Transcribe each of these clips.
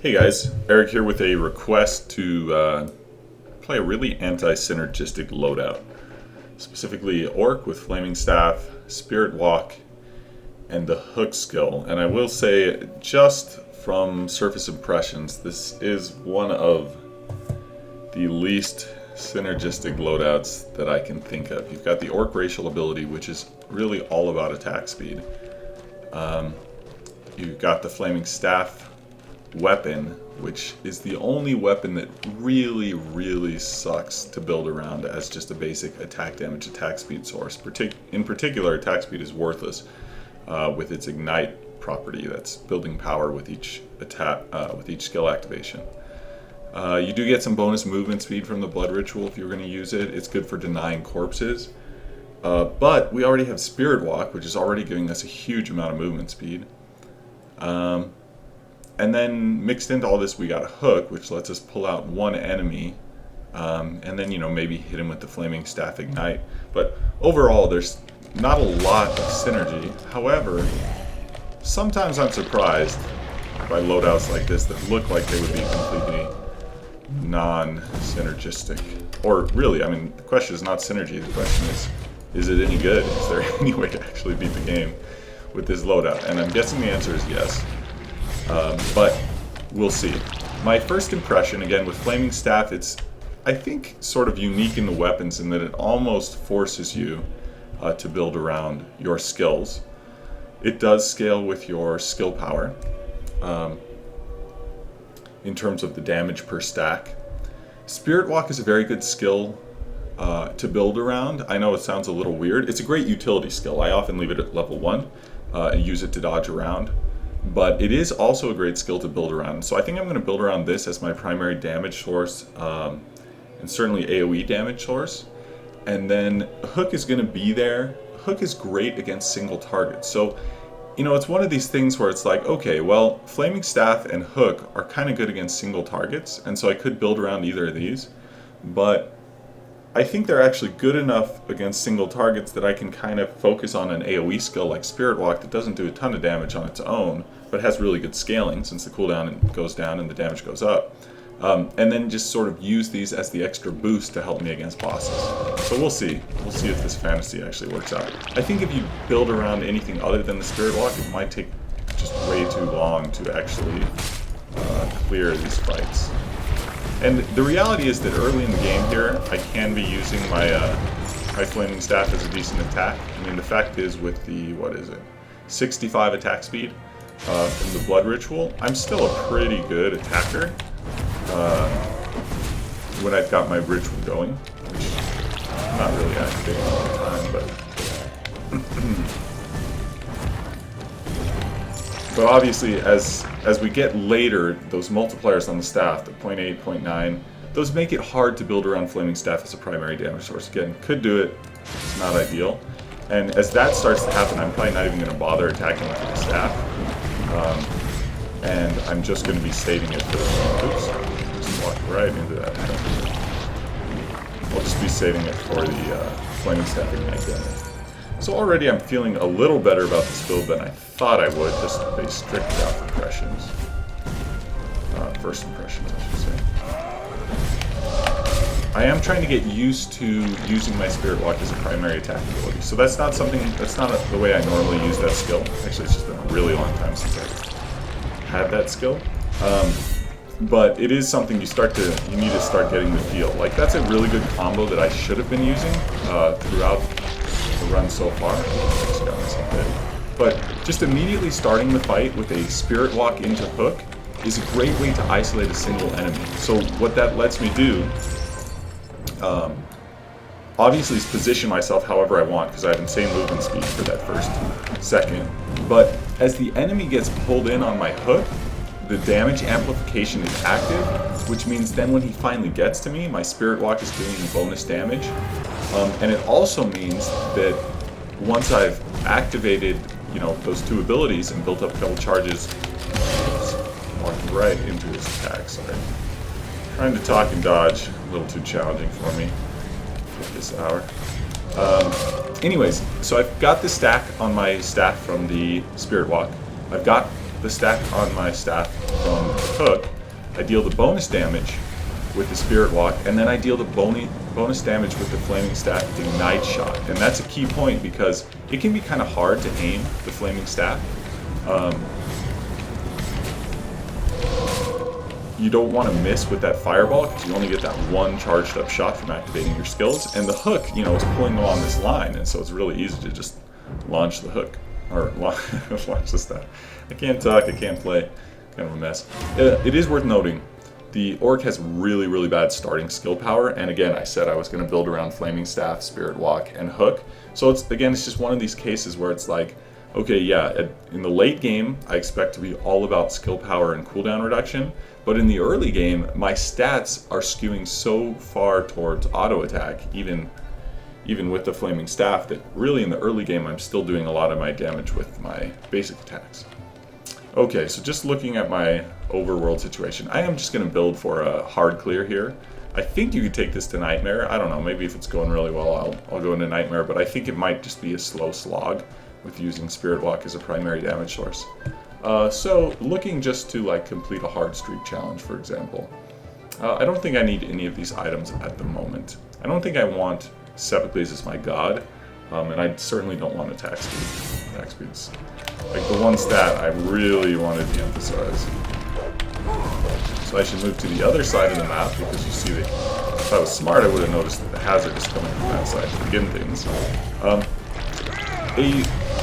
Hey guys, Erik here with a request to play a really anti-synergistic loadout. Specifically Orc with FlamingStaff, SpiritWalk, and the Hook skill. And I will say, just from surface impressions, this is one of the least synergistic loadouts that I can think of. You've got the Orc racial ability, which is really all about attack speed. You've got the FlamingStaff weapon, which is the only weapon that really sucks to build around as just a basic attack damage, attack speed source. In particular, attack speed is worthless with its ignite property that's building power with each attack, with each skill activation. You do get some bonus movement speed from the blood ritual if you're going to use it. It's good for denying corpses. But we already have SpiritWalk, which is already giving us a huge amount of movement speed. And then mixed into all this, we got a Hook, which lets us pull out one enemy, and then, maybe hit him with the FlamingStaff Ignite. But overall, there's not a lot of synergy. However, sometimes I'm surprised by loadouts like this that look like they would be completely non-synergistic. Or really, the question is not synergy. The question is it any good? Is there any way to actually beat the game with this loadout? And I'm guessing the answer is yes. But we'll see. My first impression, again, with FlamingStaff, it's, I think, sort of unique in the weapons in that it almost forces you to build around your skills. It does scale with your skill power in terms of the damage per stack. SpiritWalk is a very good skill to build around. I know it sounds a little weird. It's a great utility skill. I often leave it at level 1 and use it to dodge around. But it is also a great skill to build around. So I think I'm going to build around this as my primary damage source, and certainly AoE damage source. And then Hook is going to be there. Hook is great against single targets. So, it's one of these things where it's like, okay, well, FlamingStaff and Hook are kind of good against single targets, and so I could build around either of these. But I think they're actually good enough against single targets that I can kind of focus on an AoE skill like SpiritWalk that doesn't do a ton of damage on its own, but has really good scaling since the cooldown goes down and the damage goes up. And then just sort of use these as the extra boost to help me against bosses. So we'll see. We'll see if this fantasy actually works out. I think if you build around anything other than the SpiritWalk, it might take just way too long to actually clear these fights. And the reality is that early in the game here, I can be using my FlamingStaff as a decent attack. The fact is with the, 65 attack speed from the blood ritual, I'm still a pretty good attacker when I've got my ritual going, which I'm not really activating all the time, but obviously, as we get later, those multipliers on the staff, the 0.8, 0.9, those make it hard to build around FlamingStaff as a primary damage source. Again, could do it, it's not ideal. And as that starts to happen, I'm probably not even going to bother attacking with the staff. And I'm just going to be saving it for the... Oops, just walked right into that. I'll just be saving it for the FlamingStaff Ignite damage. So already I'm feeling a little better about this build than I thought I would, just based strictly off impressions. First impressions, I should say. I am trying to get used to using my SpiritWalk as a primary attack ability. So that's not the way I normally use that skill. Actually, it's just been a really long time since I've had that skill. But it is something you need to start getting the feel. Like, that's a really good combo that I should have been using throughout the run so far. I just got myself ready. But just immediately starting the fight with a SpiritWalk into Hook is a great way to isolate a single enemy. So what that lets me do, obviously, is position myself however I want, because I have insane movement speed for that first second. But as the enemy gets pulled in on my Hook, the damage amplification is active, which means then when he finally gets to me, my SpiritWalk is giving me bonus damage. And it also means that once I've activated, those two abilities and built up a couple charges, walked right into his attack. Sorry. Trying to talk and dodge, a little too challenging for me at this hour. Anyways, so I've got the stack on my staff from the SpiritWalk. I've got the stack on my staff from the hook, I deal the bonus damage with the SpiritWalk, and then I deal the bonus damage with the FlamingStaff Ignite Shot. And that's a key point because it can be kind of hard to aim the FlamingStaff. You don't want to miss with that fireball because you only get that one charged up shot from activating your skills. And the hook, you know, is pulling along this line, and so it's really easy to just launch the hook. Or launch the staff. I can't talk, I can't play. Kind of a mess. It is worth noting, the orc has really, really bad starting skill power. And again, I said I was going to build around FlamingStaff, SpiritWalk, and Hook. So it's just one of these cases where it's like, okay, yeah, in the late game, I expect to be all about skill power and cooldown reduction. But in the early game, my stats are skewing so far towards auto attack, even with the FlamingStaff, that really in the early game, I'm still doing a lot of my damage with my basic attacks. Okay, so just looking at my overworld situation, I am just going to build for a hard clear here. I think you could take this to Nightmare. I don't know, maybe if it's going really well, I'll go into Nightmare, but I think it might just be a slow slog with using SpiritWalk as a primary damage source. So looking just to like complete a hard streak challenge, for example, I don't think I need any of these items at the moment. I don't think I want Sepicles as my god, and I certainly don't want attack speed. Attack speed's like the one stat I really wanted to emphasize. So I should move to the other side of the map because you see that if I was smart I would have noticed that the hazard is coming from that side to begin things.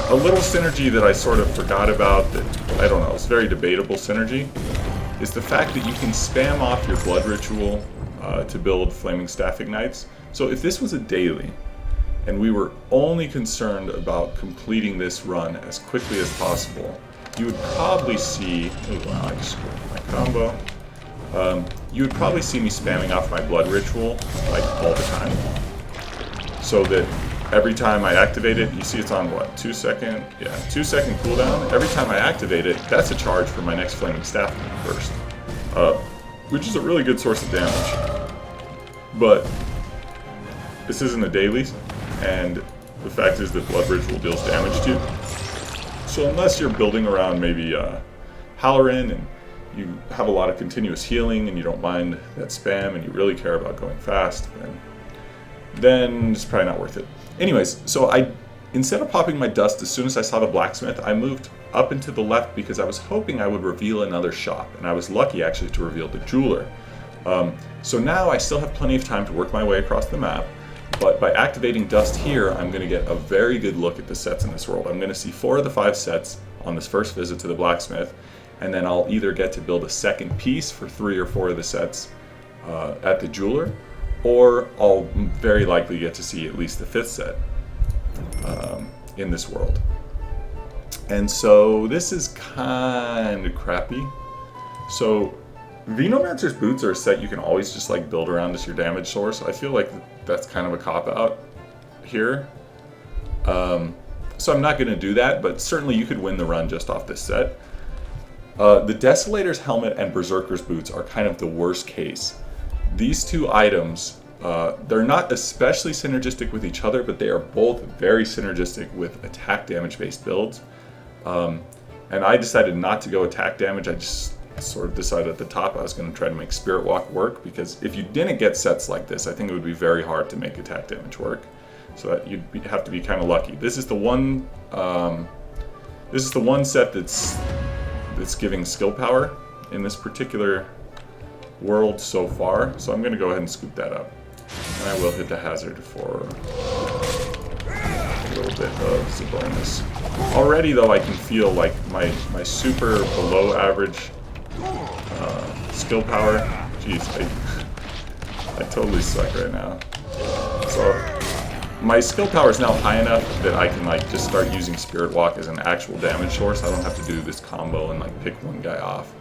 A little synergy that I sort of forgot about that, I don't know, it's very debatable synergy, is the fact that you can spam off your blood ritual to build FlamingStaff Ignites. So if this was a daily, and we were only concerned about completing this run as quickly as possible, you would probably see, oh wow, I just screwed up my combo. You would probably see me spamming off my blood ritual like all the time. So that every time I activate it, you see it's on what, 2 second? Yeah, 2 second cooldown. Every time I activate it, that's a charge for my next FlamingStaff burst. Which is a really good source of damage. But this isn't a daily, and the fact is that Blood Ritual deals damage to you. So unless you're building around maybe Halloran and you have a lot of continuous healing and you don't mind that spam and you really care about going fast, then it's probably not worth it. Anyways, so instead of popping my dust as soon as I saw the blacksmith, I moved up and to the left because I was hoping I would reveal another shop, and I was lucky actually to reveal the jeweler. So now I still have plenty of time to work my way across the map, but by activating dust here, I'm going to get a very good look at the sets in this world. I'm going to see 4 of the 5 sets on this first visit to the blacksmith, and then I'll either get to build a second piece for 3 or 4 of the sets at the jeweler, or I'll very likely get to see at least the 5th set in this world. And so this is kind of crappy. So Venomancer's Boots are a set you can always just like build around as your damage source. I feel like that's kind of a cop-out here. So I'm not going to do that, but certainly you could win the run just off this set. The Desolator's Helmet and Berserker's Boots are kind of the worst case. These 2 items, they're not especially synergistic with each other, but they are both very synergistic with attack damage based builds. And I decided not to go attack damage. I just sort of decided at the top I was going to try to make SpiritWalk work, because if you didn't get sets like this, I think it would be very hard to make attack damage work. So that you'd have to be kind of lucky. This is the one set that's giving skill power in this particular world so far. So I'm going to go ahead and scoop that up. And I will hit the hazard for a little bit of the bonus. Already though, I can feel like my super below average skill power. Jeez, I totally suck right now. So my skill power is now high enough that I can like just start using SpiritWalk as an actual damage source. I don't have to do this combo and like pick one guy off.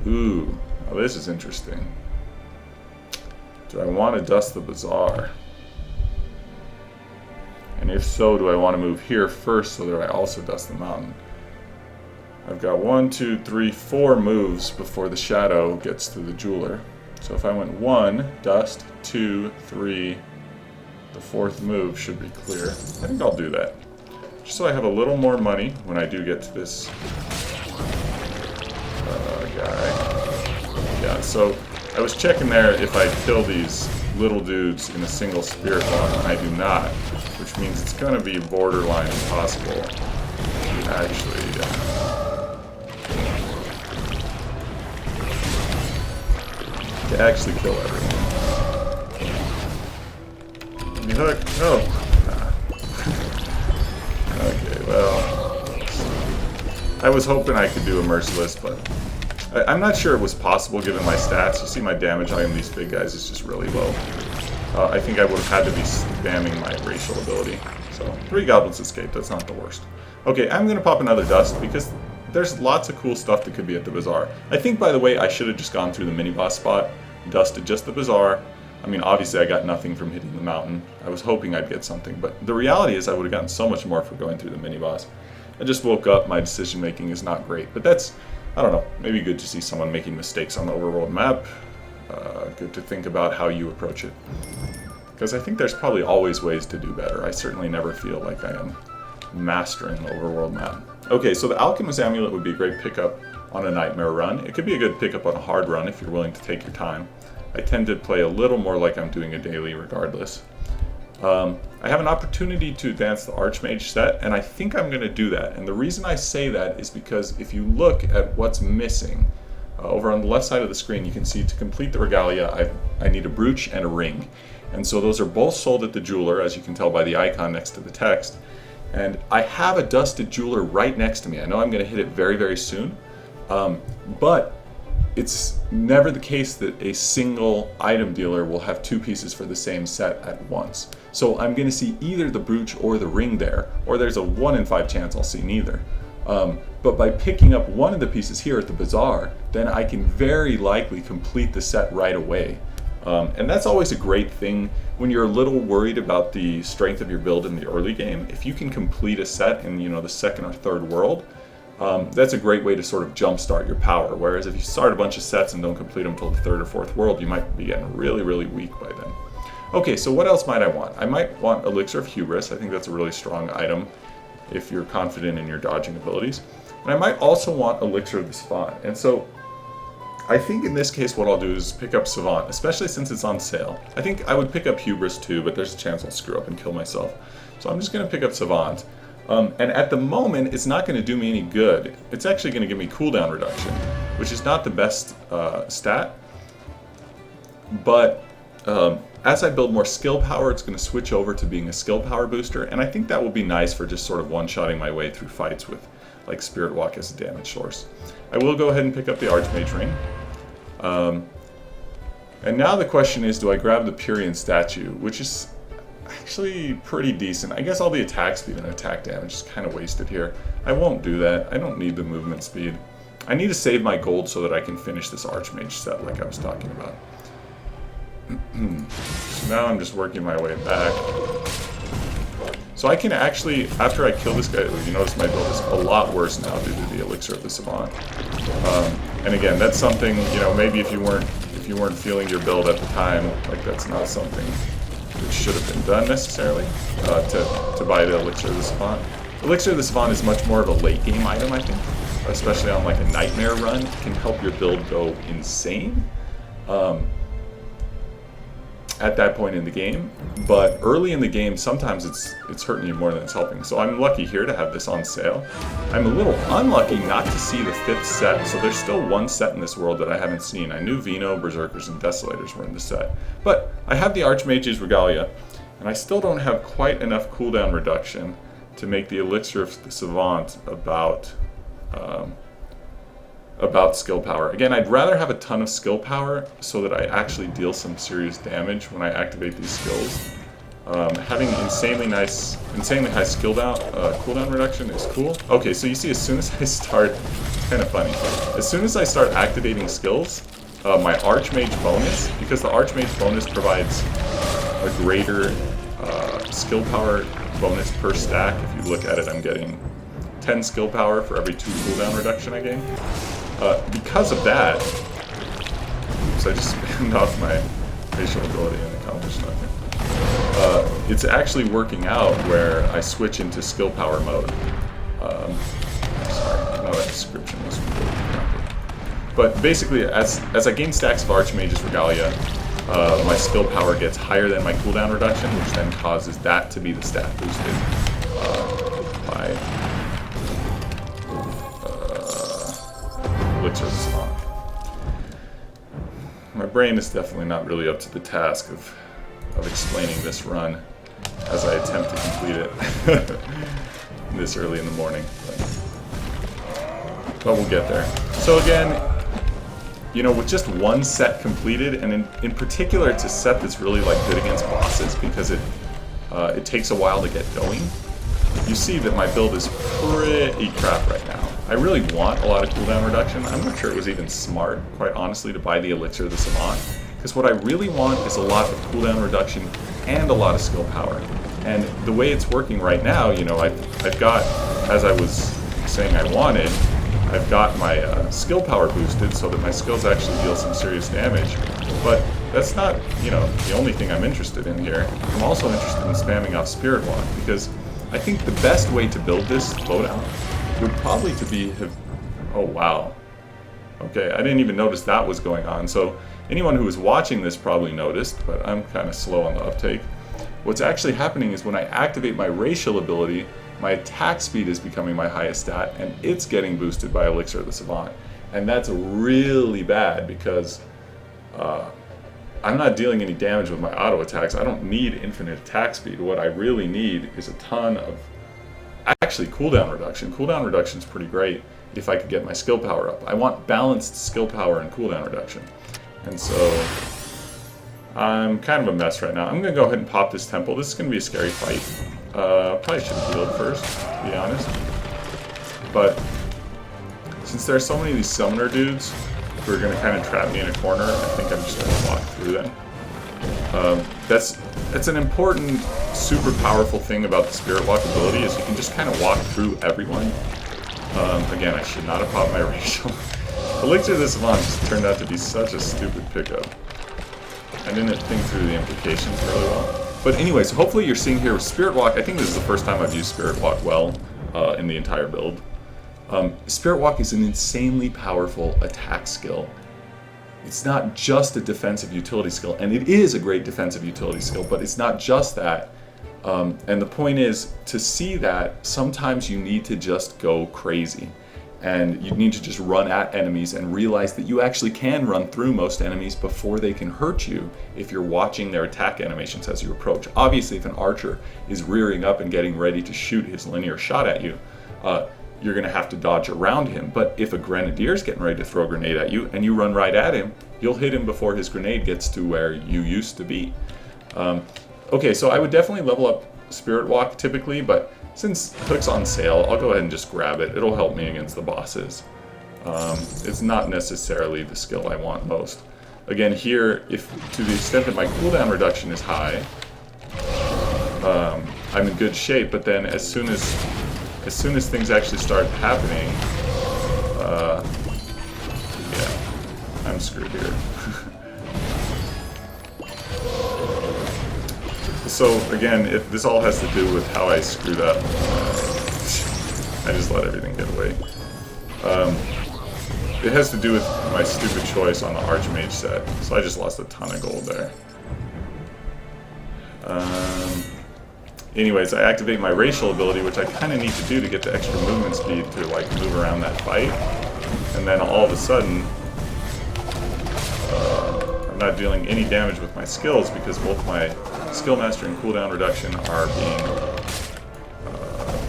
Ooh, now this is interesting. Do I want to dust the bazaar? And if so, do I want to move here first so that I also dust the mountain? I've got 1, 2, 3, 4 moves before the shadow gets to the jeweler. So if I went 1, dust, 2, 3, the 4th move should be clear. I think I'll do that. Just so I have a little more money when I do get to this guy. Yeah, so I was checking there if I kill these little dudes in a single spirit walk, and I do not, which means it's going to be borderline impossible to actually kill everyone. You hook? Oh. Okay, well, I was hoping I could do a merciless, but I'm not sure it was possible given my stats. You see my damage on these big guys is just really low. I think I would have had to be spamming my racial ability. So 3 goblins escaped, that's not the worst. Okay, I'm going to pop another dust because there's lots of cool stuff that could be at the bazaar. I think, by the way, I should have just gone through the mini-boss spot, dusted just the bazaar. I mean, obviously I got nothing from hitting the mountain. I was hoping I'd get something, but the reality is I would have gotten so much more for going through the mini-boss. I just woke up, my decision making is not great, but that's, I don't know, maybe good to see someone making mistakes on the overworld map. Good to think about how you approach it. Because I think there's probably always ways to do better. I certainly never feel like I am mastering the overworld map. Okay, so the Alchemist Amulet would be a great pickup on a Nightmare run. It could be a good pickup on a hard run if you're willing to take your time. I tend to play a little more like I'm doing a daily regardless. I have an opportunity to advance the Archmage set, and I think I'm going to do that. And the reason I say that is because if you look at what's missing, over on the left side of the screen you can see to complete the Regalia I need a brooch and a ring. And so those are both sold at the jeweler, as you can tell by the icon next to the text. And I have a dusted jeweler right next to me. I know I'm going to hit it very, very soon. But it's never the case that a single item dealer will have 2 pieces for the same set at once. So I'm going to see either the brooch or the ring there, or there's a 1 in 5 chance I'll see neither. But by picking up one of the pieces here at the bazaar, then I can very likely complete the set right away. And that's always a great thing when you're a little worried about the strength of your build in the early game. If you can complete a set in, you know, the 2nd or 3rd world, that's a great way to sort of jumpstart your power. Whereas if you start a bunch of sets and don't complete them until the 3rd or 4th world, you might be getting really, really weak by then. Okay, so what else might I want? I might want Elixir of Hubris. I think that's a really strong item if you're confident in your dodging abilities. And I might also want Elixir of the Savant. And so I think in this case what I'll do is pick up Savant, especially since it's on sale. I think I would pick up Hubris too, but there's a chance I'll screw up and kill myself. So I'm just going to pick up Savant. And at the moment, it's not going to do me any good. It's actually going to give me cooldown reduction, which is not the best stat. But as I build more skill power, it's going to switch over to being a skill power booster. And I think that will be nice for just sort of one-shotting my way through fights with like SpiritWalk as a damage source. I will go ahead and pick up the Archmage Ring. And now the question is, do I grab the Purian statue, which is actually pretty decent. I guess all the attack speed and attack damage is kind of wasted here. I won't do that. I don't need the movement speed. I need to save my gold so that I can finish this Archmage set like I was talking about. So now I'm just working my way back. So I can actually, after I kill this guy, you notice my build is a lot worse now due to the Elixir of the Savant. And again, that's something, you know, maybe if you weren't feeling your build at the time, like that's not something that should have been done necessarily, to buy the Elixir of the Savant. Elixir of the Savant is much more of a late game item, I think, especially on like a Nightmare run. It can help your build go insane at that point in the game, but early in the game sometimes it's hurting you more than it's helping. So I'm lucky here to have this on sale. I'm a little unlucky not to see the 5th set, so there's still one set in this world that I haven't seen. I knew Vino, Berserkers, and Desolators were in the set, but I have the Archmage's Regalia, and I still don't have quite enough cooldown reduction to make the Elixir of the Savant about skill power. Again, I'd rather have a ton of skill power so that I actually deal some serious damage when I activate these skills. Having insanely high cooldown reduction is cool. Okay, so you see as soon as I start, it's kind of funny, as soon as I start activating skills, my Archmage bonus, because the Archmage bonus provides a greater skill power bonus per stack. If you look at it, I'm getting 10 skill power for every 2 cooldown reduction I gain. Because of that, oops, I just spammed off my facial ability and accomplished nothing. It's actually working out where I switch into skill power mode. Sorry, no, that description was really proper. But basically, as I gain stacks of Archmage's Regalia, my skill power gets higher than my cooldown reduction, which then causes that to be the stat boosted by Elixir of the Savant. My brain is definitely not really up to the task of explaining this run as I attempt to complete it this early in the morning. But we'll get there. So again, you know, with just one set completed, and in particular it's a set that's really like good against bosses because it takes a while to get going, you see that my build is pretty crap right now. I really want a lot of cooldown reduction. I'm not sure it was even smart, quite honestly, to buy the Elixir of the Savant, because what I really want is a lot of cooldown reduction and a lot of skill power. And the way it's working right now, you know, I've got, as I was saying I wanted, I've got my skill power boosted so that my skills actually deal some serious damage. But that's not, you know, the only thing I'm interested in here. I'm also interested in spamming off SpiritWalk, because I think the best way to build this loadout would probably oh wow. Okay, I didn't even notice that was going on. So anyone who was watching this probably noticed, but I'm kind of slow on the uptake. What's actually happening is when I activate my racial ability, my attack speed is becoming my highest stat, and it's getting boosted by Elixir of the Savant. And that's really bad because I'm not dealing any damage with my auto attacks. I don't need infinite attack speed. What I really need is a ton of, actually, cooldown reduction. Cooldown reduction is pretty great if I could get my skill power up. I want balanced skill power and cooldown reduction. And so I'm kind of a mess right now. I'm going to go ahead and pop this temple. This is going to be a scary fight. Probably should have healed first, to be honest. But since there are so many of these summoner dudes who are going to kind of trap me in a corner, I think I'm just going to walk through them. That's an important, super powerful thing about the SpiritWalk ability, is you can just kind of walk through everyone. Again, I should not have popped my racial. Elixir of the Savant just turned out to be such a stupid pickup. I didn't think through the implications really well. But anyway, so hopefully you're seeing here with SpiritWalk, I think this is the first time I've used SpiritWalk well in the entire build. SpiritWalk is an insanely powerful attack skill. It's not just a defensive utility skill, and it is a great defensive utility skill, but it's not just that. And the point is, to see that, sometimes you need to just go crazy. And you need to just run at enemies and realize that you actually can run through most enemies before they can hurt you if you're watching their attack animations as you approach. Obviously, if an archer is rearing up and getting ready to shoot his linear shot at you, you're going to have to dodge around him. But if a grenadier is getting ready to throw a grenade at you and you run right at him, you'll hit him before his grenade gets to where you used to be. Okay, so I would definitely level up SpiritWalk typically, but since Hook's on sale, I'll go ahead and just grab it. It'll help me against the bosses. It's not necessarily the skill I want most. Again, here, if to the extent that my cooldown reduction is high, I'm in good shape. But then, as soon as things actually start happening, yeah, I'm screwed here. So again, this all has to do with how I screwed up. I just let everything get away. It has to do with my stupid choice on the Archmage set, so I just lost a ton of gold there. Anyways, I activate my racial ability, which I kind of need to do to get the extra movement speed to like move around that fight, and then all of a sudden, I'm not dealing any damage with my skills because both my skill mastery and cooldown reduction are being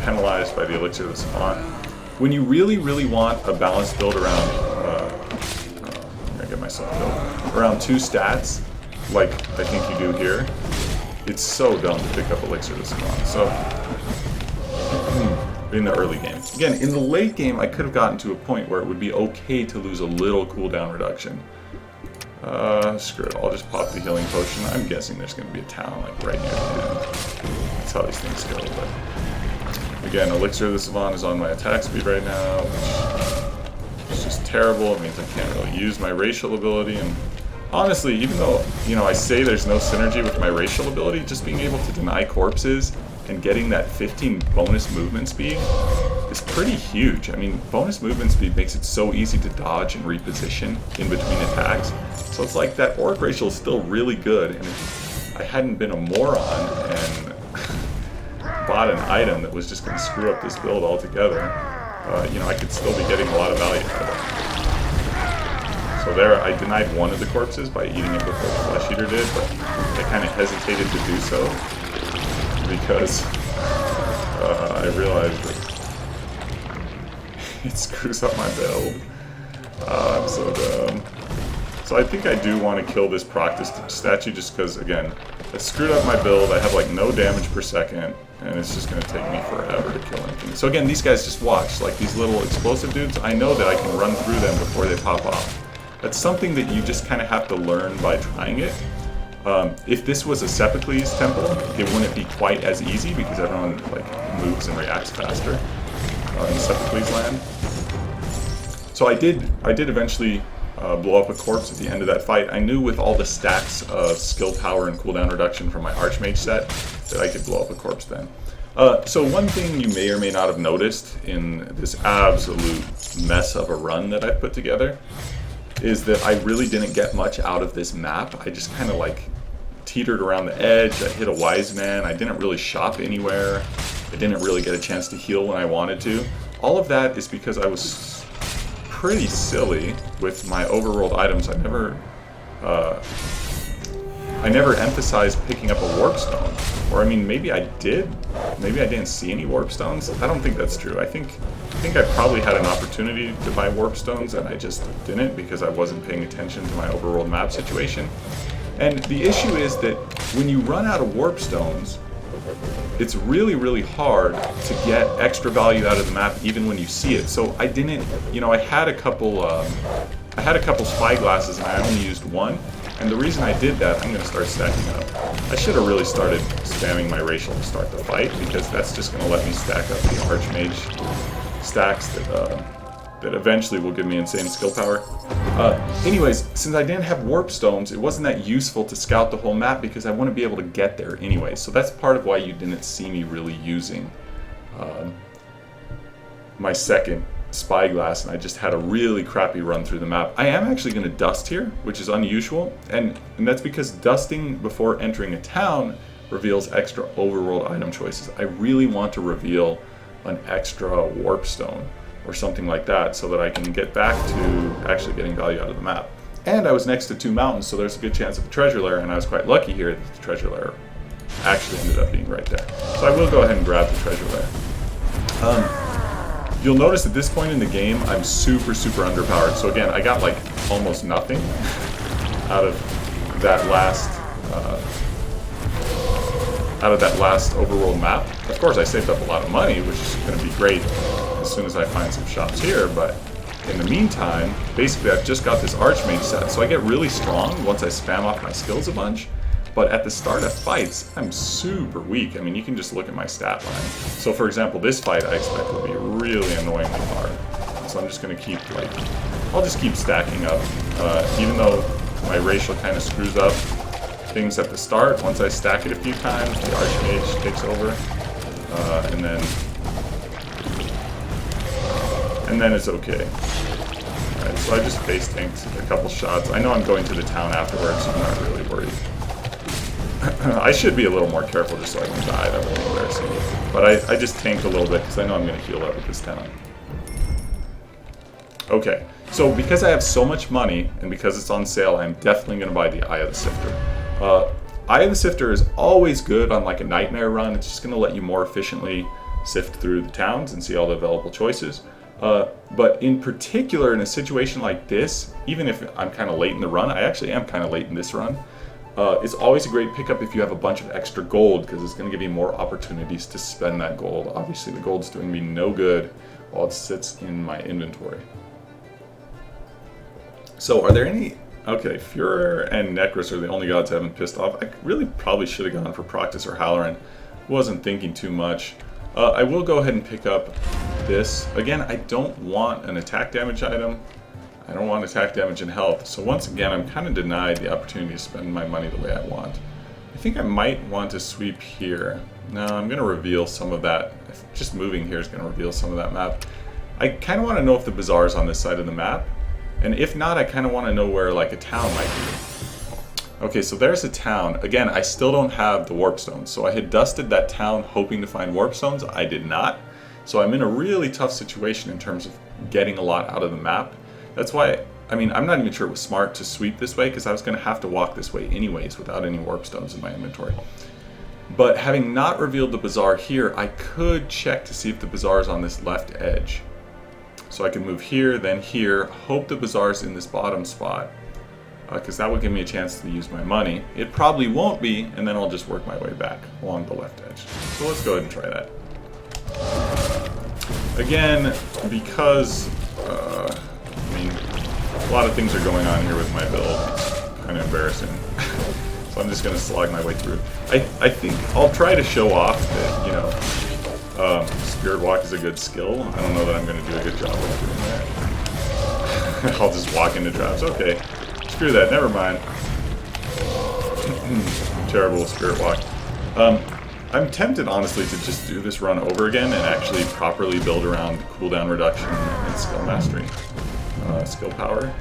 penalized by the Elixir of the Savant. When you really, really want a balanced build around, I'm gonna get myself killed, around 2 stats, like I think you do here, it's so dumb to pick up Elixir of the Savant. So, in the early game. Again, in the late game, I could have gotten to a point where it would be okay to lose a little cooldown reduction. Screw it, I'll just pop the healing potion. I'm guessing there's going to be a town like right near the end. That's how these things go, but again, Elixir of the Savant is on my attack speed right now, which is just terrible. It means I can't really use my racial ability, and honestly, even though, you know, I say there's no synergy with my racial ability, just being able to deny corpses and getting that 15 bonus movement speed is pretty huge. I mean, bonus movement speed makes it so easy to dodge and reposition in between attacks. So it's like that orc racial is still really good, and if I hadn't been a moron and bought an item that was just going to screw up this build altogether, you know, I could still be getting a lot of value out of it. So there, I denied one of the corpses by eating it before the Flesh Eater did, but I kind of hesitated to do so because I realized that it screws up my build. I'm so dumb. So I think I do want to kill this Proctus statue just because, again, it screwed up my build. I have like no damage per second, and it's just going to take me forever to kill anything. So again, these guys just watch. Like these little explosive dudes, I know that I can run through them before they pop off. That's something that you just kind of have to learn by trying it. If this was a Sepicles temple, it wouldn't be quite as easy because everyone like moves and reacts faster in Sepicles land. So I did eventually blow up a corpse at the end of that fight. I knew with all the stacks of skill power and cooldown reduction from my Archmage set that I could blow up a corpse then. So one thing you may or may not have noticed in this absolute mess of a run that I put together is that I really didn't get much out of this map. I just kind of like teetered around the edge. I hit a wise man. I didn't really shop anywhere. I didn't really get a chance to heal when I wanted to. All of that is because I was pretty silly with my overworld items. I never emphasized picking up a warp stone. Or I mean, maybe I did. Maybe I didn't see any warp stones. I don't think that's true. I think I probably had an opportunity to buy warp stones and I just didn't because I wasn't paying attention to my overworld map situation. And the issue is that when you run out of warp stones, it's really, really hard to get extra value out of the map even when you see it. So I didn't, you know, I had a couple spyglasses and I only used one. And the reason I did that, I'm going to start stacking up. I should have really started spamming my racial to start the fight because that's just going to let me stack up the Archmage stacks that eventually will give me insane skill power. Anyways, since I didn't have warp stones, it wasn't that useful to scout the whole map because I want to be able to get there anyway. So that's part of why you didn't see me really using my second spyglass, and I just had a really crappy run through the map. I am actually going to dust here, which is unusual, and that's because dusting before entering a town reveals extra overworld item choices. I really want to reveal an extra warp stone or something like that so that I can get back to actually getting value out of the map. And I was next to two mountains, so there's a good chance of a treasure lair, and I was quite lucky here that the treasure lair actually ended up being right there. So I will go ahead and grab the treasure lair. You'll notice at this point in the game, I'm super, super underpowered. So again, I got like almost nothing out of that last overworld map. Of course, I saved up a lot of money, which is going to be great as soon as I find some shops here. But in the meantime, basically, I've just got this Archmage set, so I get really strong once I spam off my skills a bunch. But at the start of fights, I'm super weak. I mean, you can just look at my stat line. So for example, this fight I expect will be really annoyingly hard. So I'm just going to keep, like, I'll just keep stacking up. Even though my racial kind of screws up things at the start, once I stack it a few times, the Archmage takes over. And then it's okay. Alright, so I just face tanked a couple shots. I know I'm going to the town afterwards, so I'm not really worried. I should be a little more careful just so I don't die. That would be embarrassing. But I just tanked a little bit because I know I'm going to heal up at this town. Okay, so because I have so much money and because it's on sale, I'm definitely going to buy the Eye of the Sifter. Eye of the Sifter is always good on like a nightmare run. It's just going to let you more efficiently sift through the towns and see all the available choices. But in particular, in a situation like this, even if I'm kind of late in the run, I actually am kind of late in this run, it's always a great pickup if you have a bunch of extra gold because it's going to give you more opportunities to spend that gold. Obviously, the gold's doing me no good while it sits in my inventory. So, are there any... Okay, Führer and Necros are the only gods I haven't pissed off. I really probably should have gone for Proctus or Halloran. Wasn't thinking too much. I will go ahead and pick up this. Again, I don't want an attack damage item. I don't want attack damage and health. So once again, I'm kind of denied the opportunity to spend my money the way I want. I think I might want to sweep here. No, I'm going to reveal some of that. Just moving here is going to reveal some of that map. I kind of want to know if the bazaar is on this side of the map. And if not, I kind of want to know where like a town might be. Okay, so there's a town. Again, I still don't have the warp stones. So I had dusted that town hoping to find warp stones. I did not. So I'm in a really tough situation in terms of getting a lot out of the map. That's why, I mean, I'm not even sure it was smart to sweep this way because I was going to have to walk this way anyways without any warp stones in my inventory. But having not revealed the bazaar here, I could check to see if the bazaar is on this left edge. So I can move here, then here, hope the bazaar is in this bottom spot. Because that would give me a chance to use my money. It probably won't be, and then I'll just work my way back along the left edge. So let's go ahead and try that. Again, because, I mean, a lot of things are going on here with my build. It's kind of embarrassing. So I'm just going to slog my way through. I think I'll try to show off that, you know, SpiritWalk is a good skill. I don't know that I'm going to do a good job of doing that. I'll just walk into traps. Okay, screw that. Never mind. Terrible SpiritWalk. I'm tempted, honestly, to just do this run over again and actually properly build around cooldown reduction and skill mastery, skill power,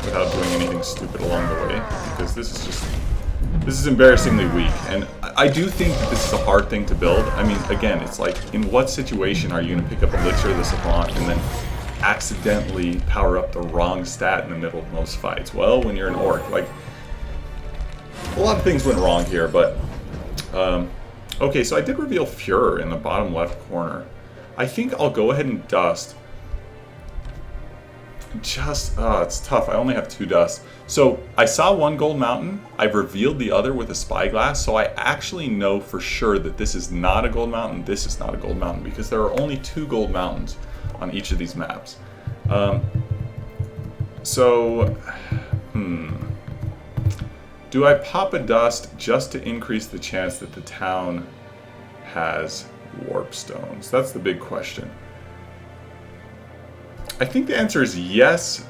without doing anything stupid along the way, because this is embarrassingly weak, and I do think that this is a hard thing to build. I mean, again, it's like, in what situation are you going to pick up Elixir of the Savant and then accidentally power up the wrong stat in the middle of most fights? Well, when you're an orc, like, a lot of things went wrong here, but okay, so I did reveal Fuhrer in the bottom left corner. I think I'll go ahead and dust. It's tough. I only have 2 dusts. So I saw one gold mountain. I've revealed the other with a spyglass, so I actually know for sure that this is not a gold mountain, this is not a gold mountain, because there are only 2 gold mountains on each of these maps. Do I pop a dust just to increase the chance that the town has warp stones? That's the big question. I think the answer is yes,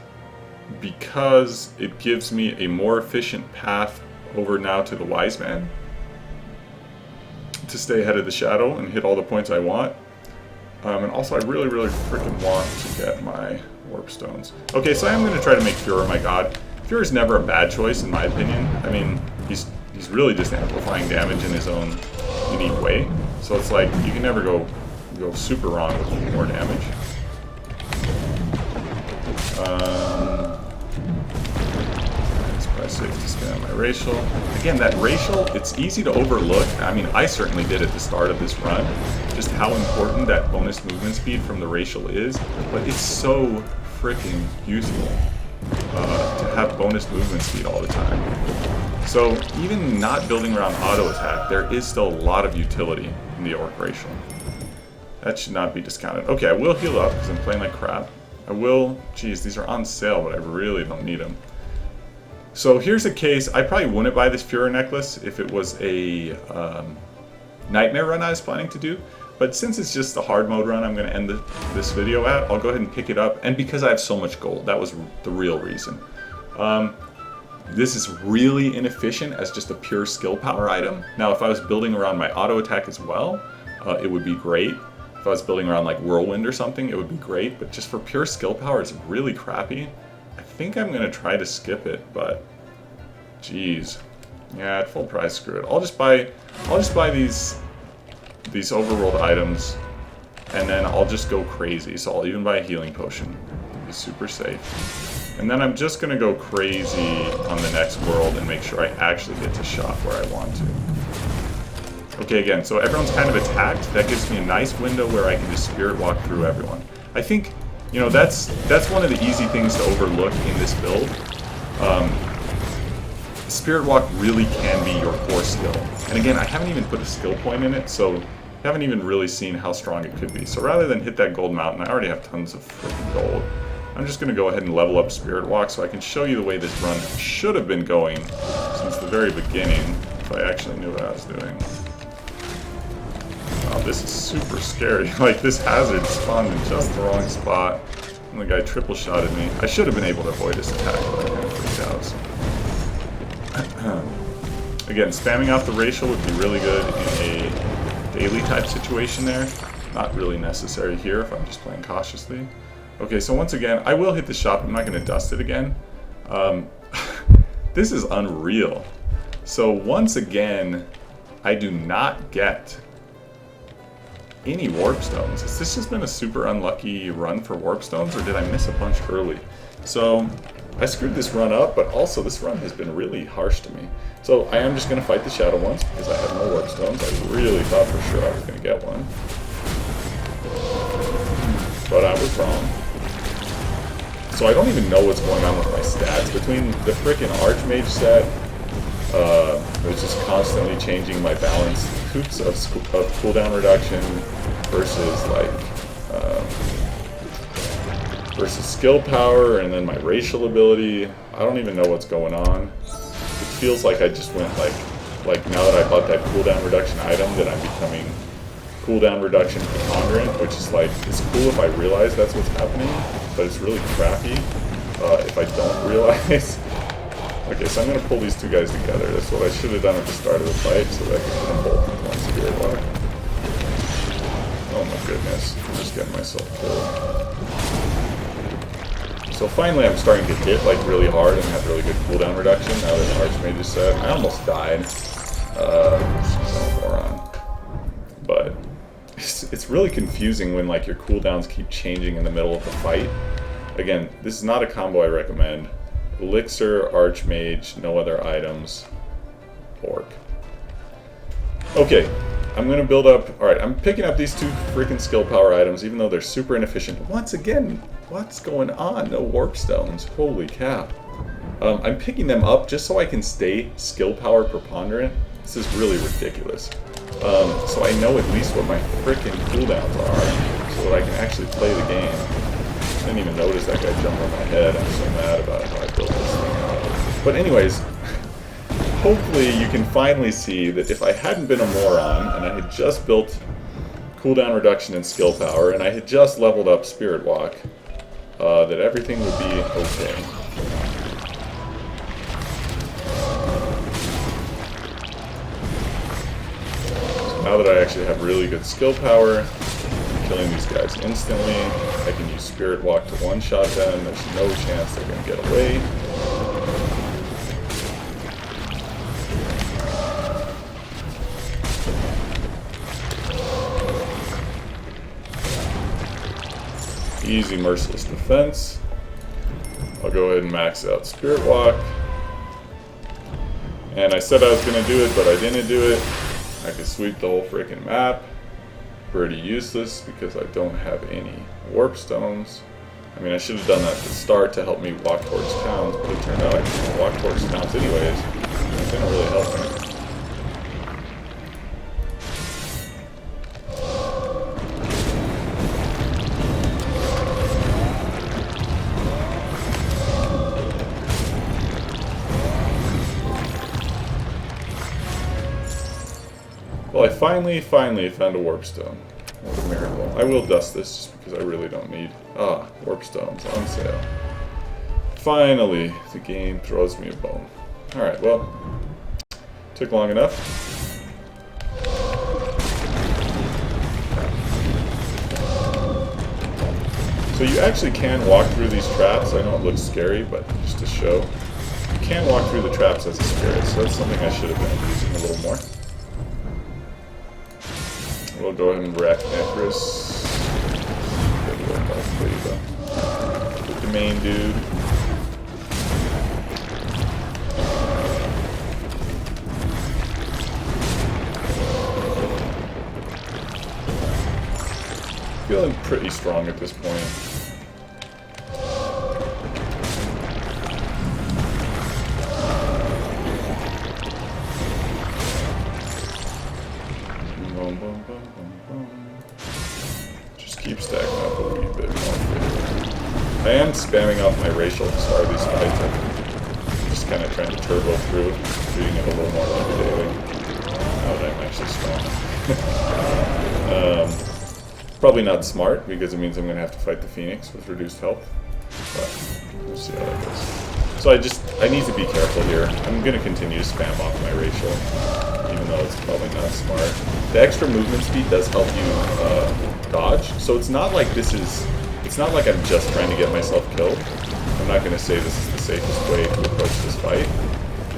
because it gives me a more efficient path over now to the Wise Man to stay ahead of the Shadow and hit all the points I want. And also, I really, really freaking want to get my warp stones. Okay, so I am going to try to make Fuhrer my god. Fuhrer is never a bad choice, in my opinion. I mean, he's really just amplifying damage in his own unique way. So it's like, you can never go super wrong with more damage. It's probably safe to spam my racial. Again, that racial, it's easy to overlook. I mean, I certainly did at the start of this run, just how important that bonus movement speed from the racial is, but it's so freaking useful to have bonus movement speed all the time. So even not building around auto attack, there is still a lot of utility in the orc racial. That should not be discounted. Okay, I will heal up because I'm playing like crap. I will, geez, these are on sale, but I really don't need them. So here's a case, I probably wouldn't buy this Fuhrer necklace if it was a nightmare run I was planning to do. But since it's just the hard mode run I'm going to end this video at, I'll go ahead and pick it up. And because I have so much gold, that was the real reason. This is really inefficient as just a pure skill power item. Now if I was building around my auto attack as well, it would be great. If I was building around like Whirlwind or something, it would be great, but just for pure skill power, it's really crappy. I think I'm gonna try to skip it, but geez, yeah, at full price, screw it. I'll just buy these overworld items, and then I'll just go crazy. So I'll even buy a healing potion, be super safe, and then I'm just gonna go crazy on the next world and make sure I actually get to shop where I want to. Okay, again, so everyone's kind of attacked. That gives me a nice window where I can just spirit walk through everyone. I think, you know, that's one of the easy things to overlook in this build. Spirit walk really can be your core skill. And again, I haven't even put a skill point in it, so I haven't even really seen how strong it could be. So rather than hit that gold mountain, I already have tons of freaking gold. I'm just going to go ahead and level up Spirit Walk so I can show you the way this run should have been going since the very beginning, if I actually knew what I was doing. Oh, this is super scary. Like, this hazard spawned in just the wrong spot. And the guy triple shotted me. I should have been able to avoid this attack, but I kind of freaked out. So. again, spamming out the racial would be really good in a daily type situation there. Not really necessary here if I'm just playing cautiously. Okay, so once again, I will hit the shop. I'm not going to dust it again. This is unreal. So once again, I do not get any warp stones. Has this just been a super unlucky run for warp stones, or did I miss a bunch early? So I screwed this run up, but also this run has been really harsh to me. So I am just going to fight the shadow ones because I have no warp stones. I really thought for sure I was going to get one, but I was wrong. So I don't even know what's going on with my stats. Between the frickin' Archmage set, which is constantly changing my balance of cooldown reduction versus versus skill power, and then my racial ability. I don't even know what's going on. It feels like I just went like now that I bought that cooldown reduction item that I'm becoming cooldown reduction preponderant, which is like, it's cool if I realize that's what's happening, but it's really crappy if I don't realize. Okay, so I'm going to pull these two guys together. That's what I should have done at the start of the fight, so that I could put them both into one SpiritWalk. Oh my goodness, I'm just getting myself killed. So finally I'm starting to hit like really hard and have really good cooldown reduction now that Archmage is set. I almost died. Moron. But it's really confusing when like your cooldowns keep changing in the middle of the fight. Again, this is not a combo I recommend. Elixir, Archmage, no other items, Orc. Okay, I'm gonna build up. Alright, I'm picking up these two freaking skill power items, even though they're super inefficient. Once again, what's going on? No warp stones. Holy cow. I'm picking them up just so I can stay skill power preponderant. This is really ridiculous. So I know at least what my freaking cooldowns are, so that I can actually play the game. I didn't even notice that guy jump on my head. I'm so mad about how I built this thing out. But anyways, hopefully you can finally see that if I hadn't been a moron and I had just built cooldown reduction and skill power and I had just leveled up SpiritWalk, that everything would be okay. So now that I actually have really good skill power, killing these guys instantly. I can use SpiritWalk to one-shot them. There's no chance they're going to get away. Easy, merciless defense. I'll go ahead and max out SpiritWalk. And I said I was going to do it, but I didn't do it. I could sweep the whole freaking map. Pretty useless because I don't have any warp stones. I mean, I should have done that at the start to help me walk towards towns, but it turned out I could walk towards towns anyways. It didn't really help me. Well, I finally found a warp stone. What a miracle. I will dust this just because I really don't need... warp stones on sale. Finally, the game throws me a bone. Alright, well, took long enough. So you actually can walk through these traps. I know it looks scary, but just to show. You can walk through the traps as a spirit, so that's something I should have been using a little more. We'll go ahead and rack Necros. With the main dude. Feeling pretty strong at this point. Just keep stacking up a wee bit more. I am spamming off my racial to start these fights. I'm just kind of trying to turbo through, treating it a little more like a daily. Now that I'm actually strong. Probably not smart, because it means I'm going to have to fight the Phoenix with reduced health. But we'll see how that goes. So I need to be careful here. I'm going to continue to spam off my racial, even though it's probably not smart. The extra movement speed does help you dodge, so it's not like it's not like I'm just trying to get myself killed. I'm not going to say this is the safest way to approach this fight,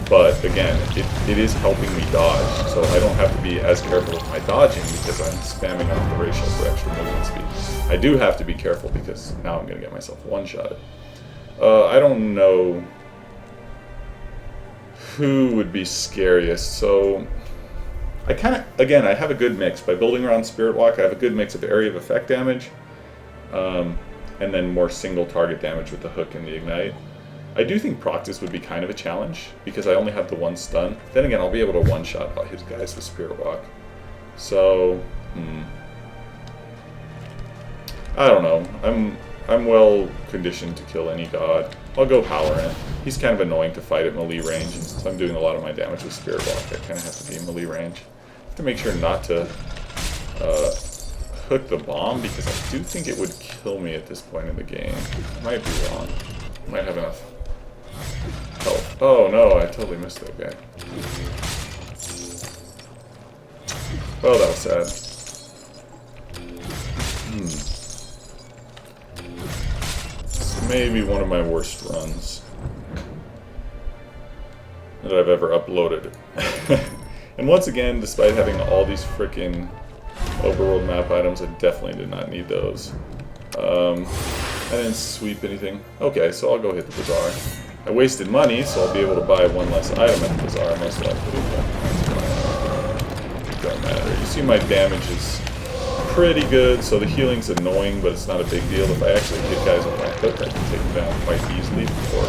but again, it is helping me dodge, so I don't have to be as careful with my dodging because I'm spamming off the racial for extra movement speed. I do have to be careful because now I'm going to get myself one-shotted. I don't know who would be scariest, so I have a good mix. By building around SpiritWalk, I have a good mix of area of effect damage, and then more single target damage with the hook and the ignite. I do think Proctus would be kind of a challenge, because I only have the one stun. Then again, I'll be able to one-shot all his guys with SpiritWalk. So, I don't know. I'm well conditioned to kill any god. I'll go Halloran. He's kind of annoying to fight at melee range, and since I'm doing a lot of my damage with SpiritWalk, I kind of have to be in melee range. I have to make sure not to hook the bomb, because I do think it would kill me at this point in the game. I might be wrong. I might have enough health. Oh no, I totally missed that guy. Oh, that was sad. Maybe one of my worst runs that I've ever uploaded. And once again, despite having all these freaking overworld map items, I definitely did not need those. I didn't sweep anything. Okay, so I'll go hit the bazaar. I wasted money, so I'll be able to buy one less item at the bazaar, most likely. It don't matter. You see my damage is pretty good, so the healing's annoying, but it's not a big deal. If I actually hit guys with my hook, I can take them down quite easily before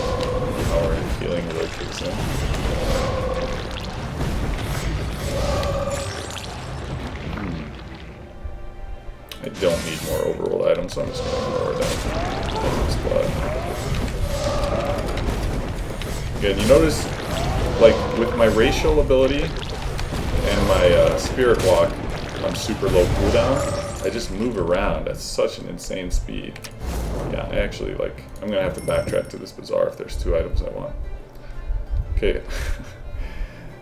power and healing really kicks in. I don't need more overworld items, so I'm just going to ignore that. Again, you notice, like, with my racial ability and my spirit walk, I'm super low cooldown, I just move around at such an insane speed. Yeah, I actually, like, I'm gonna have to backtrack to this bazaar if there's two items I want. Okay.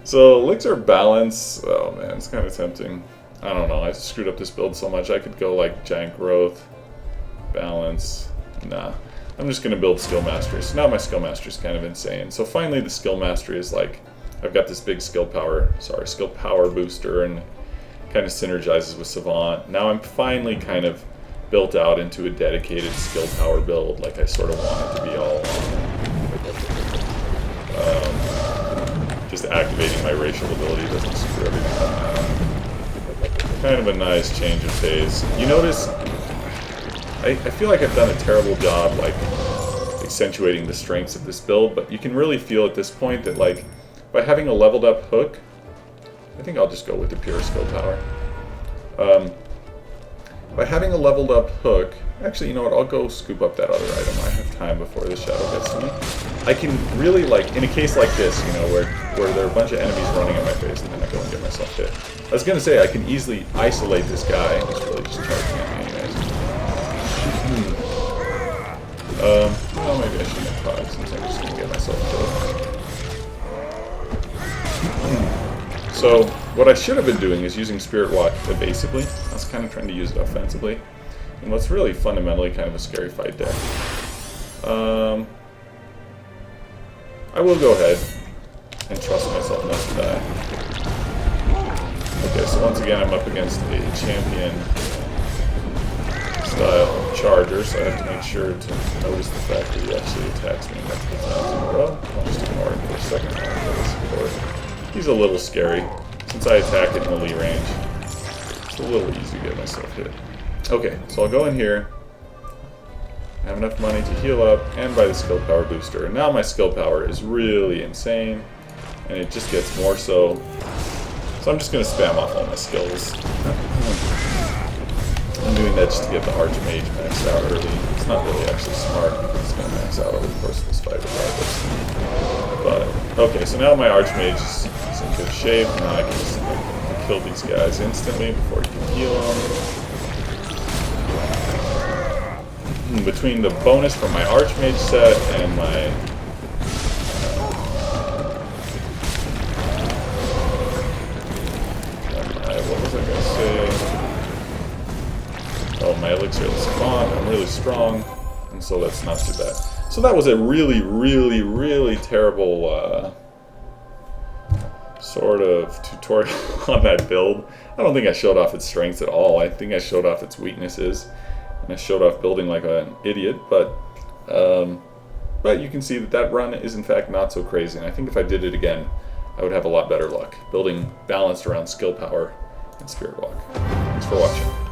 So, elixir balance, oh man, it's kind of tempting. I don't know, I screwed up this build so much. I could go like giant growth, balance, nah. I'm just gonna build skill mastery. So now my skill mastery is kind of insane. So finally the skill mastery is like, I've got this big skill power booster, and kind of synergizes with Savant. Now I'm finally kind of built out into a dedicated skill power build, like I sort of want it to be all just activating my racial ability doesn't screw everything up. Kind of a nice change of pace. You notice, I feel like I've done a terrible job like accentuating the strengths of this build, but you can really feel at this point that like by having a leveled up hook, I think I'll just go with the pure skill power. By having a leveled up hook, actually, you know what, I'll go scoop up that other item. I have time before the shadow gets to me. I can really, like, in a case like this, you know, where there are a bunch of enemies running at my face and then I go and get myself hit. I was going to say, I can easily isolate this guy. He's really just charging at me anyways. Well, maybe I shouldn't have tried since I'm just going to get myself killed. So, what I should have been doing is using Spirit Walk evasively. I was kind of trying to use it offensively. And what's really fundamentally kind of a scary fight deck. I will go ahead and trust myself not to die. Okay, so once again I'm up against a champion style charger, so I have to make sure to notice the fact that he actually attacks me multiple times in a row. I'll just ignore him for a second. He's a little scary. Since I attack at melee range, it's a little easy to get myself hit. Okay, so I'll go in here. I have enough money to heal up and buy the skill power booster. And now my skill power is really insane, and it just gets more so. So I'm just going to spam off all my skills. I'm doing that just to get the Archmage maxed out early. It's not really actually smart because it's going to max out over the course of this fight regardless. But, okay, so now my Archmage is in good shape. Now I can just kill these guys instantly before he can heal them. Between the bonus from my Archmage set and my strong, and so that's not too bad. So that was a really, really, really terrible sort of tutorial on that build. I don't think I showed off its strengths at all. I think I showed off its weaknesses, and I showed off building like an idiot, but you can see that that run is in fact not so crazy, and I think if I did it again, I would have a lot better luck building balanced around skill power and Spirit Walk. Thanks for watching.